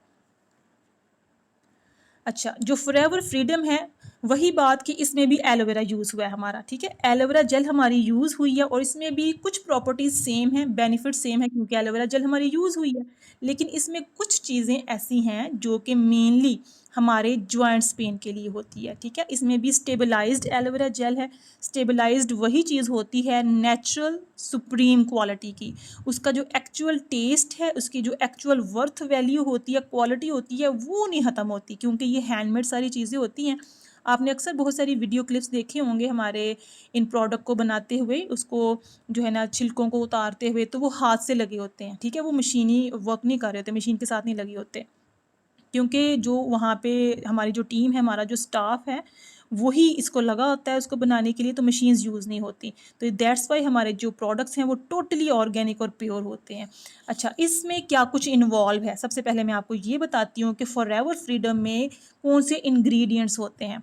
अच्छा, जो फॉरएवर फ्रीडम है वही बात कि इसमें भी एलोवेरा यूज़ हुआ है हमारा, ठीक है। एलोवेरा जेल हमारी यूज़ हुई है, और इसमें भी कुछ प्रॉपर्टीज़ सेम हैं, बेनिफिट सेम है, क्योंकि एलोवेरा जेल हमारी यूज़ हुई है। लेकिन इसमें कुछ चीज़ें ऐसी हैं जो कि मेनली हमारे जॉइंट्स पेन के लिए होती है, ठीक है। इसमें भी स्टेबलाइज्ड एलोवेरा जेल है। स्टेबलाइज्ड वही चीज़ होती है नेचुरल सुप्रीम क्वालिटी की। उसका जो एक्चुअल टेस्ट है, उसकी जो एक्चुअल वर्थ वैल्यू होती है, क्वालिटी होती है, वो नहीं ख़त्म होती, क्योंकि ये हैंडमेड सारी चीज़ें होती हैं। आपने अक्सर बहुत सारी वीडियो क्लिप्स देखे होंगे हमारे इन प्रोडक्ट को बनाते हुए, उसको जो है ना छिलकों को उतारते हुए, तो वो हाथ से लगे होते हैं, ठीक है। वो मशीनी वर्क नहीं कर रहे होते, मशीन के साथ नहीं लगे होते, क्योंकि जो वहाँ पे हमारी जो टीम है, हमारा जो स्टाफ है, वही इसको लगा होता है उसको बनाने के लिए, तो मशीन्स यूज़ नहीं होती। तो दैट्स वाई हमारे जो प्रोडक्ट्स हैं वो टोटली ऑर्गेनिक और प्योर होते हैं। अच्छा, इसमें क्या कुछ इन्वॉल्व है, सबसे पहले मैं आपको ये बताती हूँ कि फॉरएवर फ्रीडम में कौन से इंग्रेडिएंट्स होते हैं।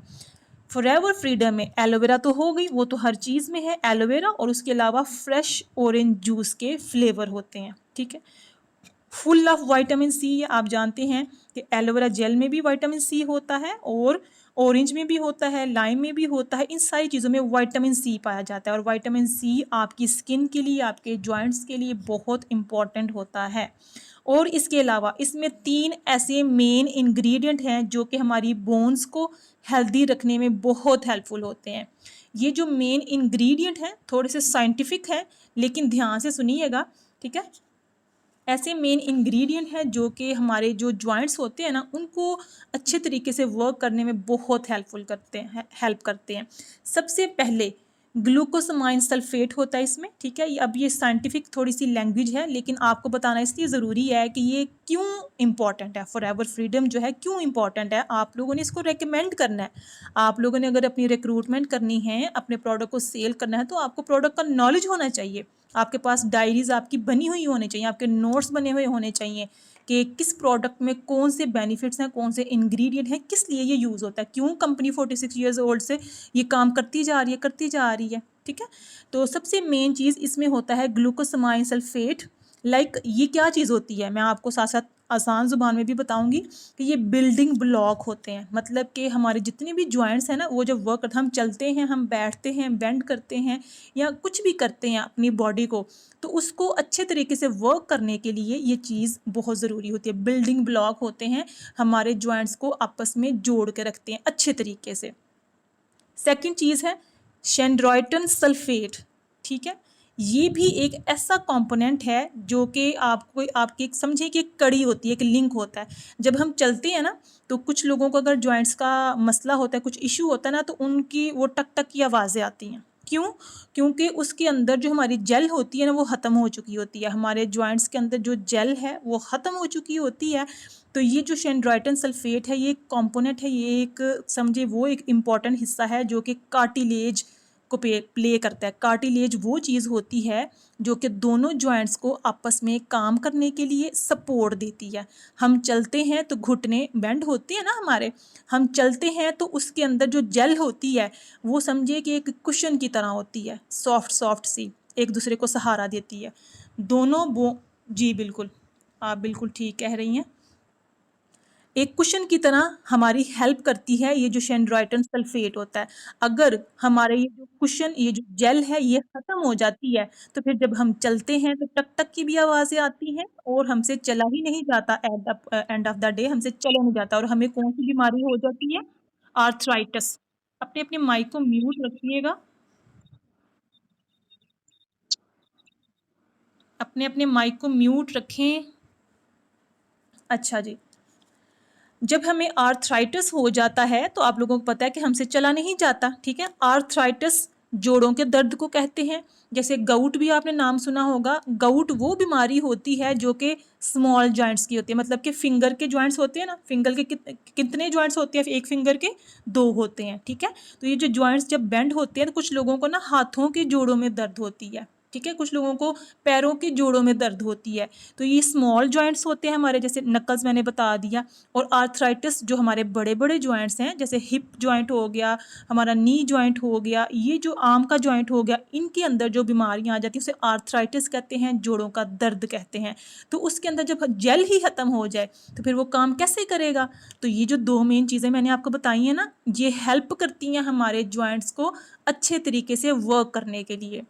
फॉरएवर फ्रीडम में एलोवेरा तो हो गई, वो तो हर चीज़ में है एलोवेरा, और उसके अलावा फ्रेश ऑरेंज जूस के फ्लेवर होते हैं, ठीक है। फुल ऑफ विटामिन सी, आप जानते हैं कि एलोवेरा जेल में भी विटामिन सी होता है, और ऑरेंज में भी होता है, लाइम में भी होता है। इन सारी चीज़ों में विटामिन सी पाया जाता है, और विटामिन सी आपकी स्किन के लिए, आपके जॉइंट्स के लिए बहुत इम्पॉर्टेंट होता है। और इसके अलावा इसमें 3 ऐसे मेन इंग्रेडिएंट हैं जो कि हमारी बोन्स को हेल्दी रखने में बहुत हेल्पफुल होते हैं। ये जो मेन इंग्रेडिएंट हैं थोड़े से साइंटिफिक हैं, लेकिन ध्यान से सुनिएगा, ठीक है। ऐसे मेन इंग्रेडिएंट हैं जो कि हमारे जो जॉइंट्स होते हैं ना उनको अच्छे तरीके से वर्क करने में बहुत हेल्प करते हैं। सबसे पहले ग्लूकोसामाइन सल्फेट होता है इसमें, ठीक है। अब ये साइंटिफिक थोड़ी सी लैंग्वेज है, लेकिन आपको बताना इसलिए ज़रूरी है कि ये क्यों इंपॉर्टेंट है। फॉरएवर फ्रीडम जो है क्यों इंपॉर्टेंट है, आप लोगों ने इसको रेकमेंड करना है। आप लोगों ने अगर अपनी रिक्रूटमेंट करनी है, अपने प्रोडक्ट को सेल करना है, तो आपको प्रोडक्ट का नॉलेज होना चाहिए। आपके पास डायरीज आपकी बनी हुई होनी चाहिए, आपके नोट्स बने हुए होने चाहिए कि किस प्रोडक्ट में कौन से बेनिफिट्स हैं, कौन से इंग्रेडिएंट हैं, किस लिए ये यूज़ होता है, क्यों कंपनी 46 ईयर्स ओल्ड से ये काम करती जा रही है। ठीक है, तो सबसे मेन चीज़ इसमें होता है ग्लूकोसामाइन सल्फेट। ये क्या चीज़ होती है, मैं आपको साथ साथ आसान ज़ुबान में भी बताऊंगी कि ये बिल्डिंग ब्लॉक होते हैं। मतलब कि हमारे जितने भी जॉइंट्स हैं ना, वो जब वर्क करते, हम चलते हैं, हम बैठते हैं, बेंड करते हैं या कुछ भी करते हैं अपनी बॉडी को, तो उसको अच्छे तरीके से वर्क करने के लिए ये चीज़ बहुत ज़रूरी होती है। बिल्डिंग ब्लॉक होते हैं, हमारे जॉइंट्स को आपस में जोड़ के रखते हैं अच्छे तरीके से। सेकंड चीज़ है शेंड्रॉयटन सल्फेट। ठीक है, ये भी एक ऐसा कंपोनेंट है जो कि आपको आपकी एक समझिए कि एक कड़ी होती है, एक लिंक होता है। जब हम चलते हैं ना, तो कुछ लोगों को अगर जॉइंट्स का मसला होता है, कुछ इशू होता है ना, तो उनकी वो टक टक की आवाज़ें आती हैं। क्यों? क्योंकि उसके अंदर जो हमारी जेल होती है ना, वो ख़त्म हो चुकी होती है। हमारे जॉइंट्स के अंदर जो जेल है वो ख़त्म हो चुकी होती है। तो ये जो शेंड्रॉयटन सल्फेट है, ये एक कॉम्पोनेंट है, ये एक समझिए वो एक इम्पॉर्टेंट हिस्सा है जो कि कार्टिलेज को प्ले करता है। कार्टिलेज वो चीज़ होती है जो कि दोनों जॉइंट्स को आपस में काम करने के लिए सपोर्ट देती है। हम चलते हैं तो घुटने बेंड होते हैं ना हमारे, हम चलते हैं तो उसके अंदर जो जेल होती है वो समझिए कि एक कुशन की तरह होती है, सॉफ्ट सॉफ्ट सी, एक दूसरे को सहारा देती है। दोनों वो जी बिल्कुल, आप बिल्कुल ठीक कह रही हैं। एक कुशन की तरह हमारी हेल्प करती है ये जो शेंड्रॉयटन सल्फेट होता है। अगर हमारे ये जो कुशन, ये जो जेल है, ये ख़त्म हो जाती है, तो फिर जब हम चलते हैं तो टक टक की भी आवाज़ें आती हैं और हमसे चला ही नहीं जाता। एंड ऑफ द डे हमसे चला नहीं जाता और हमें कौन सी बीमारी हो जाती है? आर्थराइटिस। अपने अपने माइक को म्यूट रखिएगा, अपने अपने माइक को म्यूट रखें। अच्छा जी, जब हमें आर्थराइटिस हो जाता है तो आप लोगों को पता है कि हमसे चला नहीं जाता। ठीक है, आर्थराइटिस जोड़ों के दर्द को कहते हैं। जैसे गाउट भी आपने नाम सुना होगा। गाउट वो बीमारी होती है जो कि स्मॉल जॉइंट्स की होती है, मतलब कि फिंगर के जॉइंट्स होते हैं ना, फिंगर के कितने जॉइंट्स होते हैं? एक फिंगर के दो होते हैं। ठीक है, तो ये जो जॉइंट्स जब बेंड होते हैं तो कुछ लोगों को ना हाथों के जोड़ों में दर्द होती है। ठीक है, कुछ लोगों को पैरों के जोड़ों में दर्द होती है। तो ये स्मॉल जॉइंट्स होते हैं हमारे, जैसे नकल्स मैंने बता दिया। और आर्थराइटिस जो हमारे बड़े बड़े जॉइंट्स हैं, जैसे हिप जॉइंट हो गया, हमारा नी जॉइंट हो गया, ये जो आर्म का जॉइंट हो गया, इनके अंदर जो बीमारियां आ जाती हैं उसे आर्थराइटिस कहते हैं, जोड़ों का दर्द कहते हैं। तो उसके अंदर जब जेल ही ख़त्म हो जाए तो फिर वो काम कैसे करेगा? तो ये जो दो मेन चीज़ें मैंने आपको बताई हैं ना, ये हेल्प करती हैं हमारे जॉइंट्स को अच्छे तरीके से वर्क करने के लिए।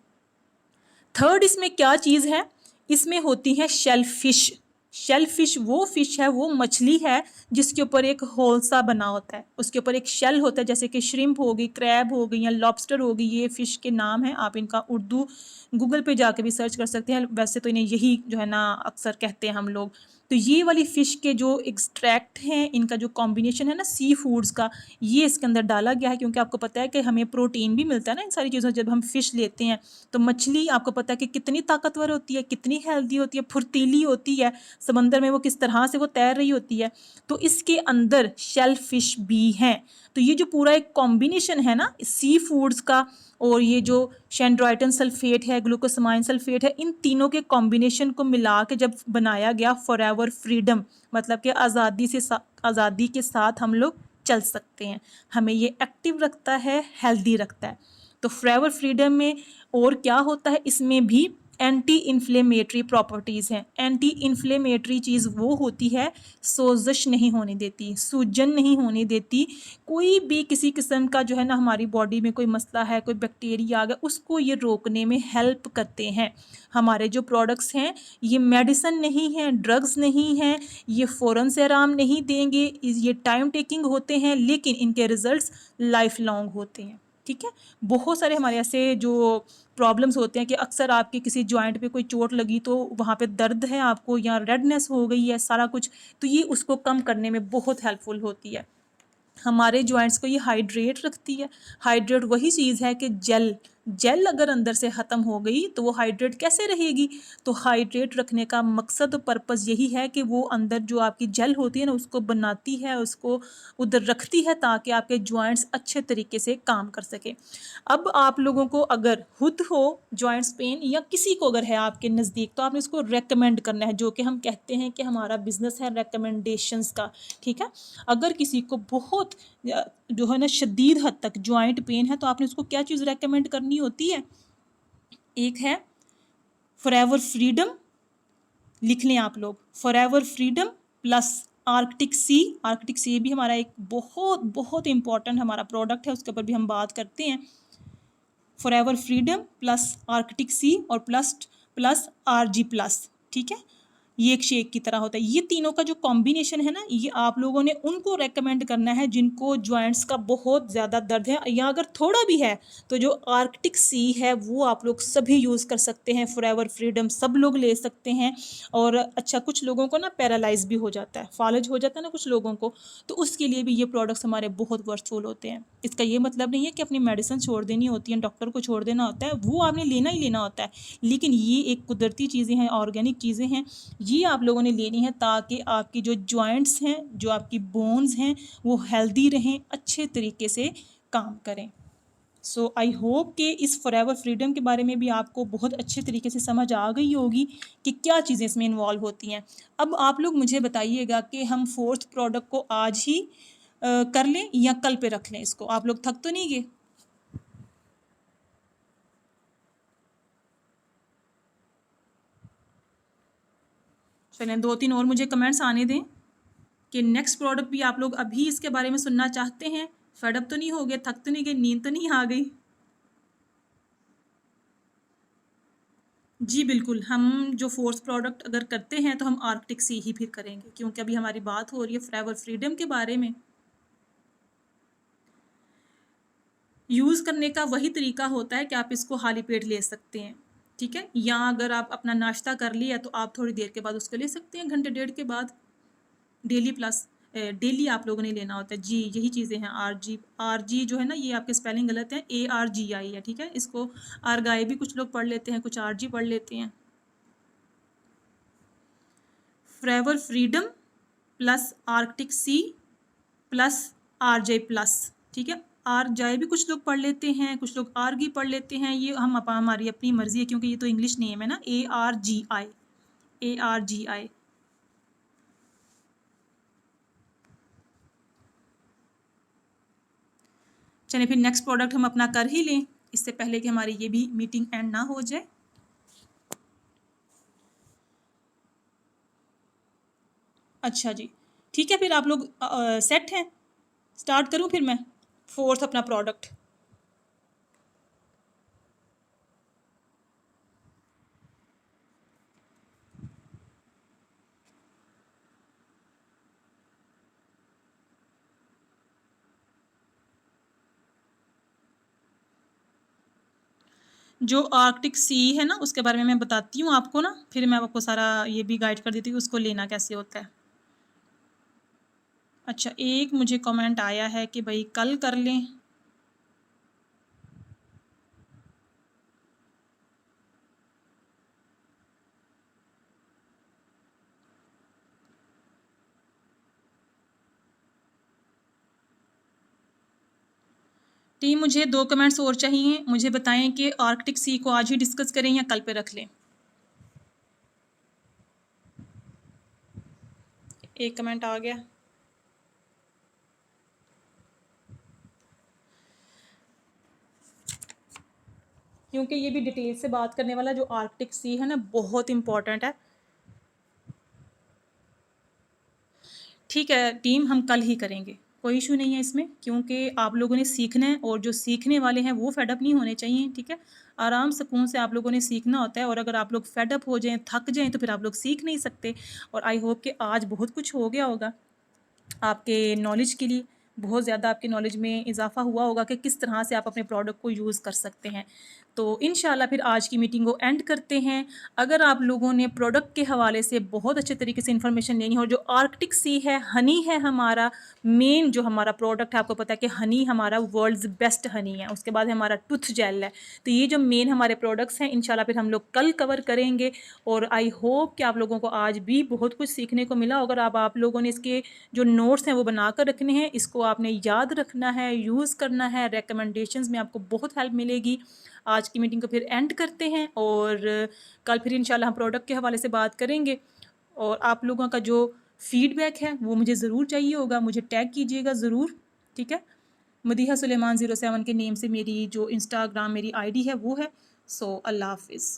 थर्ड इसमें क्या चीज़ है? इसमें होती है शेल फिश। शेल फिश वो फिश है, वो मछली है जिसके ऊपर एक होल सा बना होता है, उसके ऊपर एक शेल होता है, जैसे कि श्रिम्प हो गई, क्रैब हो गई या लॉबस्टर हो गई। ये फिश के नाम हैं, आप इनका उर्दू गूगल पे जाके भी सर्च कर सकते हैं। वैसे तो इन्हें यही जो है ना अक्सर कहते हैं हम लोग। तो ये वाली फ़िश के जो एक्सट्रैक्ट हैं, इनका जो कॉम्बिनेशन है ना सी फूड्स का, ये इसके अंदर डाला गया है, क्योंकि आपको पता है कि हमें प्रोटीन भी मिलता है ना इन सारी चीज़ों से जब हम फ़िश लेते हैं। तो मछली आपको पता है कि कितनी ताकतवर होती है, कितनी हेल्दी होती है, फुर्तीली होती है, समंदर में वो किस तरह से वो तैर रही होती है। तो इसके अंदर शेल फिश भी हैं। तो ये जो पूरा एक कॉम्बिनेशन है ना सी फूड्स का, और ये जो शेंड्रॉयटन सल्फेट है, ग्लूकोसामाइन सल्फेट है, इन तीनों के कॉम्बिनेशन को मिला के जब बनाया गया फॉरएवर फ्रीडम, मतलब कि आज़ादी के साथ हम लोग चल सकते हैं, हमें ये एक्टिव रखता है, हेल्दी रखता है। तो फॉरएवर फ्रीडम में और क्या होता है? इसमें भी एंटी इन्फ्लेमेटरी प्रॉपर्टीज़ हैं। एंटी इन्फ्लेमेटरी चीज़ वो होती है, सोजश नहीं होने देती, सूजन नहीं होने देती। कोई भी किसी किस्म का जो है ना हमारी बॉडी में कोई मसला है, कोई बैक्टीरिया आ गया, उसको ये रोकने में हेल्प करते हैं। हमारे जो प्रोडक्ट्स हैं ये मेडिसिन नहीं हैं, ड्रग्स नहीं हैं, ये फ़ौरन से आराम नहीं देंगे, ये टाइम टेकिंग होते हैं, लेकिन इनके रिजल्ट्स लाइफ लॉन्ग होते हैं। ठीक है, बहुत सारे हमारे ऐसे जो प्रॉब्लम्स होते हैं कि अक्सर आपके किसी जॉइंट पे कोई चोट लगी तो वहाँ पे दर्द है आपको, या रेडनेस हो गई है, सारा कुछ, तो ये उसको कम करने में बहुत हेल्पफुल होती है। हमारे जॉइंट्स को ये हाइड्रेट रखती है। हाइड्रेट वही चीज़ है कि जेल जेल अगर अंदर से ख़त्म हो गई तो वो हाइड्रेट कैसे रहेगी? तो हाइड्रेट रखने का मकसद पर्पस यही है कि वो अंदर जो आपकी जेल होती है ना उसको बनाती है, उसको उधर रखती है ताकि आपके जॉइंट्स अच्छे तरीके से काम कर सके। अब आप लोगों को अगर खुद हो जॉइंट्स पेन या किसी को अगर है आपके नज़दीक, तो आपने उसको रेकमेंड करना है, जो कि हम कहते हैं कि हमारा बिजनेस है रेकमेंडेशंस का, ठीक है। अगर किसी को बहुत जो है ना शदीद हद तक जॉइंट पेन है तो आपने उसको क्या चीज़ रेकमेंड करनी होती है? एक है फॉरएवर फ्रीडम, लिख लें आप लोग, फॉरएवर फ्रीडम प्लस आर्कटिक सी। आर्कटिक सी भी हमारा एक बहुत बहुत इंपॉर्टेंट हमारा प्रोडक्ट है, उसके ऊपर भी हम बात करते हैं। फॉरएवर फ्रीडम प्लस आर्कटिक सी और प्लस प्लस आरजी प्लस, ठीक है। ये एक शेक की तरह होता है। ये तीनों का जो कॉम्बिनेशन है ना, ये आप लोगों ने उनको रेकमेंड करना है जिनको जॉइंट्स का बहुत ज़्यादा दर्द है, या अगर थोड़ा भी है तो जो आर्कटिक सी है वो आप लोग सभी यूज़ कर सकते हैं। फॉरएवर फ्रीडम सब लोग ले सकते हैं। और अच्छा, कुछ लोगों को ना पैरालाइज भी हो जाता है, फालज हो जाता है ना कुछ लोगों को, तो उसके लिए भी ये प्रोडक्ट्स हमारे बहुत वर्थफुल होते हैं। इसका ये मतलब नहीं है कि अपनी मेडिसिन छोड़ देनी होती है, डॉक्टर को छोड़ देना होता है, वो आपने लेना ही लेना होता है। लेकिन ये एक कुदरती चीज़ें हैं, ऑर्गेनिक चीज़ें हैं, ये आप लोगों ने लेनी है ताकि आपकी जो जॉइंट्स हैं, जो आपकी बोन्स हैं, वो हेल्दी रहें, अच्छे तरीके से काम करें। सो आई होप कि इस फॉरएवर फ्रीडम के बारे में भी आपको बहुत अच्छे तरीके से समझ आ गई होगी कि क्या चीज़ें इसमें इन्वॉल्व होती हैं। अब आप लोग मुझे बताइएगा कि हम फोर्थ प्रोडक्ट को आज ही कर लें या कल पे रख लें इसको? आप लोग थक तो नहीं गए? चलें, 2-3 और मुझे कमेंट्स आने दें कि नेक्स्ट प्रोडक्ट भी आप लोग अभी इसके बारे में सुनना चाहते हैं। फेड अप तो नहीं हो गए, थक तो नहीं गए, नींद तो नहीं आ गई? जी बिल्कुल, हम जो फोर्थ प्रोडक्ट अगर करते हैं तो हम आर्कटिक सी ही फिर करेंगे, क्योंकि अभी हमारी बात हो रही है फॉरएवर फ्रीडम के बारे में। यूज़ करने का वही तरीका होता है कि आप इसको खाली पेट ले सकते हैं, ठीक है। या अगर आप अपना नाश्ता कर लिया तो आप थोड़ी देर के बाद उसको ले सकते हैं, घंटे डेढ़ के बाद। डेली प्लस डेली आप लोगों ने लेना होता है जी। यही चीज़ें हैं। आर जी जो है ना, ये आपके स्पेलिंग गलत है, ARGI है, ठीक है। इसको आरगाई भी कुछ लोग पढ़ लेते हैं, कुछ आरजी पढ़ लेते हैं। Forever freedom plus Arctic sea plus RJ plus, ठीक है। आर जाए भी कुछ लोग पढ़ लेते हैं, कुछ लोग आरगी पढ़ लेते हैं, ये हम हमारी अपनी मर्जी है, क्योंकि ये तो इंग्लिश नेम है ना। ARGI, ARGI। चलिए फिर नेक्स्ट प्रोडक्ट हम अपना कर ही लें, इससे पहले कि हमारी ये भी मीटिंग एंड ना हो जाए। अच्छा जी, ठीक है, फिर आप लोग सेट हैं? स्टार्ट करूं फिर मैं फोर्थ अपना प्रोडक्ट? जो आर्कटिक सी है ना, उसके बारे में मैं बताती हूँ आपको ना, फिर मैं आपको सारा ये भी गाइड कर देती हूँ उसको लेना कैसे होता है। अच्छा, एक मुझे कमेंट आया है कि भाई कल कर लें। टीम, मुझे 2 कमेंट्स और चाहिए। मुझे बताएं कि आर्कटिक सी को आज ही डिस्कस करें या कल पे रख लें। एक कमेंट आ गया। क्योंकि ये भी डिटेल से बात करने वाला, जो आर्कटिक सी है ना, बहुत इंपॉर्टेंट है। ठीक है टीम, हम कल ही करेंगे, कोई इशू नहीं है इसमें, क्योंकि आप लोगों ने सीखना है और जो सीखने वाले हैं वो फेडअप नहीं होने चाहिए, ठीक है। आराम सुकून से आप लोगों ने सीखना होता है, और अगर आप लोग फेडअप हो जाएं, थक जाएं, तो फिर आप लोग सीख नहीं सकते। और आई होप कि आज बहुत कुछ हो गया होगा आपके नॉलेज के लिए, बहुत ज़्यादा आपके नॉलेज में इजाफा हुआ होगा कि किस तरह से आप अपने प्रोडक्ट को यूज़ कर सकते हैं। तो इंशाल्लाह फिर आज की मीटिंग को एंड करते हैं। अगर आप लोगों ने प्रोडक्ट के हवाले से बहुत अच्छे तरीके से इन्फॉर्मेशन लेनी हो, जो आर्कटिक सी है, हनी है हमारा मेन जो हमारा प्रोडक्ट है, आपको पता है कि हनी हमारा वर्ल्ड्स बेस्ट हनी है, उसके बाद हमारा टूथ जेल है। तो ये जो मेन हमारे प्रोडक्ट्स हैं इंशाल्लाह फिर हम लोग कल कवर करेंगे। और आई होप कि आप लोगों को आज भी बहुत कुछ सीखने को मिला। अगर आप लोगों ने इसके जो नोट्स हैं वो बना कर रखने हैं, इसको आपने याद रखना है, यूज़ करना है, रिकमेंडेशंस में आपको बहुत हेल्प मिलेगी। आज की मीटिंग को फिर एंड करते हैं और कल फिर इंशाल्लाह हम प्रोडक्ट के हवाले से बात करेंगे। और आप लोगों का जो फीडबैक है वो मुझे ज़रूर चाहिए होगा, मुझे टैग कीजिएगा ज़रूर, ठीक है। मदीहा सुलेमान 07 के नेम से मेरी जो इंस्टाग्राम मेरी आईडी है वो है। सो अल्लाह हाफिज़।